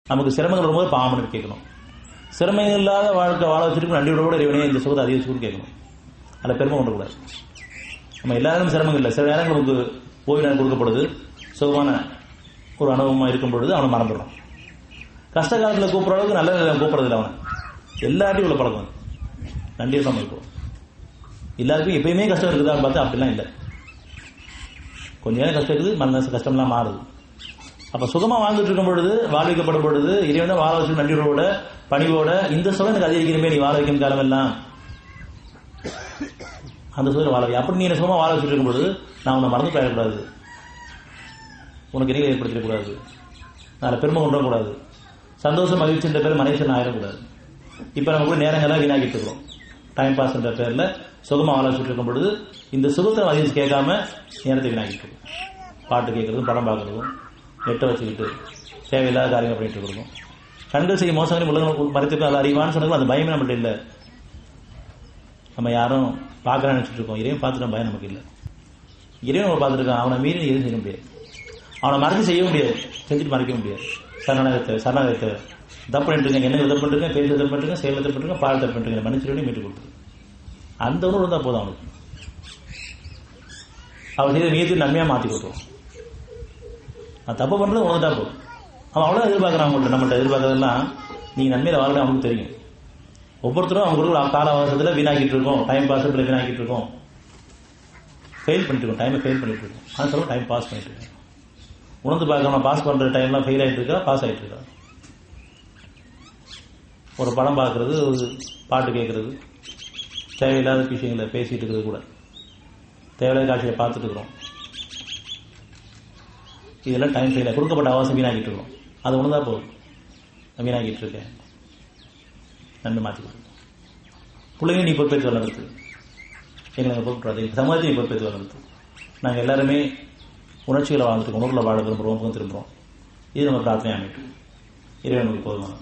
நமக்கு சிரமங்கள் வரும்போது பாவம் கேட்கணும். சிரமங்கள் இல்லாத வாழ்க்கை வாழ வச்சிருக்கும் நன்றியோட இறைவனே இந்த சுகத்தை அதிகரிச்சு கேட்கணும். அதில் பெருமை கொண்டக்கூடாது. நம்ம எல்லாருக்கும் சிரமங்கள் இல்லை. சில நேரங்கள் நமக்கு ஓய்வு நேரம் கொடுக்கப்படுது, சுகமான ஒரு அனுபவமாக இருக்கும் பொழுது அவனை மறந்துடுறான். கஷ்ட காலத்தில் கூப்பிட்ற அளவுக்கு நல்ல நேரம் கூப்பிட்றதில்ல. அவனை எல்லார்ட்டையும் உள்ள பழக்கம் நன்றி தான் இருக்கும். எல்லாருக்கும் எப்பயுமே கஷ்டம் இருக்குதான்னு பார்த்தா அப்படிலாம் இல்லை. கொஞ்ச நேரம் கஷ்டம் இருக்குது, மனசு கஷ்டம்லாம் மாறுது. அப்ப சுகமா வாழ்ந்துட்டு இருக்கும் பொழுது, வாழ்விக்கப்படும் பொழுது இறைவனை வாழ வச்சு நன்றியோட பணிவோட இந்த சுகம் எனக்கு அதிகரிக்கணுமே, நீ வாழ வைக்கும் காலம் எல்லாம் அந்த சுகம் வாழ வை. அப்படி நீ என்ன சுகமா வாழ வச்சுட்டு இருக்கும் பொழுது நான் உன்னை மறந்து போயிடக்கூடாது, உனக்கு இடையே ஏற்படுத்திடக்கூடாது, நான் பெருமை கொண்டக்கூடாது, சந்தோஷம் மகிழ்ச்சின்ற பேர் மனுஷன் ஆயிடக்கூடாது. இப்ப நம்ம கூட நேரங்கள்லாம் வீணாக்கிட்டு இருக்கிறோம். டைம் பாஸ் என்ற பேர்ல சுகமா வாழ வச்சுட்டு இருக்கும் பொழுது இந்த சுகத்தை அதிகம் கேட்காம நேரத்தை வீணாக்கிட்டு இருக்கோம். பாட்டு கேட்கறதும் படம் பார்க்கறதும் நெட்டை வச்சுக்கிட்டு தேவையில்லாத காரியம் பண்ணிட்டு இருக்கோம். கண்கள் செய்யும் மோசங்களையும் உலகம் மறைத்து அதை அறிவான்னு சொன்னது அந்த பயமே நம்மகிட்ட இல்லை. நம்ம யாரும் பார்க்கறான்னு நினைச்சிட்டு இருக்கோம். இறைவன் பார்த்துட்டு பயம் நமக்கு இல்லை. இறைவன் நம்ம பார்த்துருக்கான். அவனை மீறி எதுவும் செய்ய முடியாது. அவனை மறைச்சு செய்ய முடியாது, செஞ்சுட்டு மறைக்க முடியாது. சரணாகத்தை தப்பு பண்ணிட்டு இருக்கேன், என்ன தப்பு பண்ணிருக்கேன், பேச தப்பு பண்ணிருக்கேன், செயல் தப்பு பண்ணிருக்கேன், பால் தப்பு பண்ணிருக்கேன், மன்னிச்சிட்டு மீட்டு கொடுத்துரு. அந்த உணர்வு இருந்தால் போதும் அவனுக்கு. அவன் செய்த நீயத்தையும் நன்மையா மாற்றி கொடுத்துருவோம். நான் தப்பு பண்றது உணர்ந்தா போதும். அவன் அவ்வளோ எதிர்பார்க்குறான். அவங்கள்ட்ட நம்மள்ட்ட எதிர்பார்க்கறதெல்லாம் நீங்க நன்மையில வாழ்க்கை அவனுக்கு தெரியும். ஒவ்வொருத்தரும் அவங்க ஒரு கால அவசரத்தில் வீணாக்கிட்டு இருக்கோம், டைம் பாஸ் வீணாக்கிட்டு இருக்கோம், ஃபெயில் பண்ணிட்டு இருக்கோம், டைமை ஃபெயில் பண்ணிட்டு இருக்கோம். அது சொல்ல டைம் பாஸ் பண்ணிட்டு இருக்கோம். உணர்ந்து பார்க்கணும், பாஸ் பண்ற டைம்லாம் ஃபெயில் ஆகிட்டு இருக்கா, பாஸ் ஆகிட்டு இருக்கா. ஒரு படம் பார்க்கறது, ஒரு பாட்டு கேட்கறது, தேவையில்லாத விஷயங்களை பேசிட்டு இருக்கிறது கூட, தேவையில்லாத காட்சியை பார்த்துட்டு இருக்கிறோம். இதெல்லாம் டைம் ஃபெயில் கொடுக்கப்பட்ட அவகாசம் வீணாக்கிட்டு இருக்கோம். அது ஒண்ணுதான் போதும். வீணாக்கிட்டு இருக்கேன், நன்மை மாற்றி கொடுக்கும். பிள்ளைங்க நீ பொறுப்பேற்று வளர்ந்து எங்களை பொறுப்பாது, சமூகத்தை நீ பொறுப்பேற்று வளர்ந்து. நாங்கள் எல்லாருமே உணர்ச்சிகளை வாழ்ந்துட்டு உணர்வுல வாழ விரும்புகிறோம், திரும்புகிறோம். இது நம்ம பிரார்த்தனை அமைட்டு இறைவனுக்கு போதுமான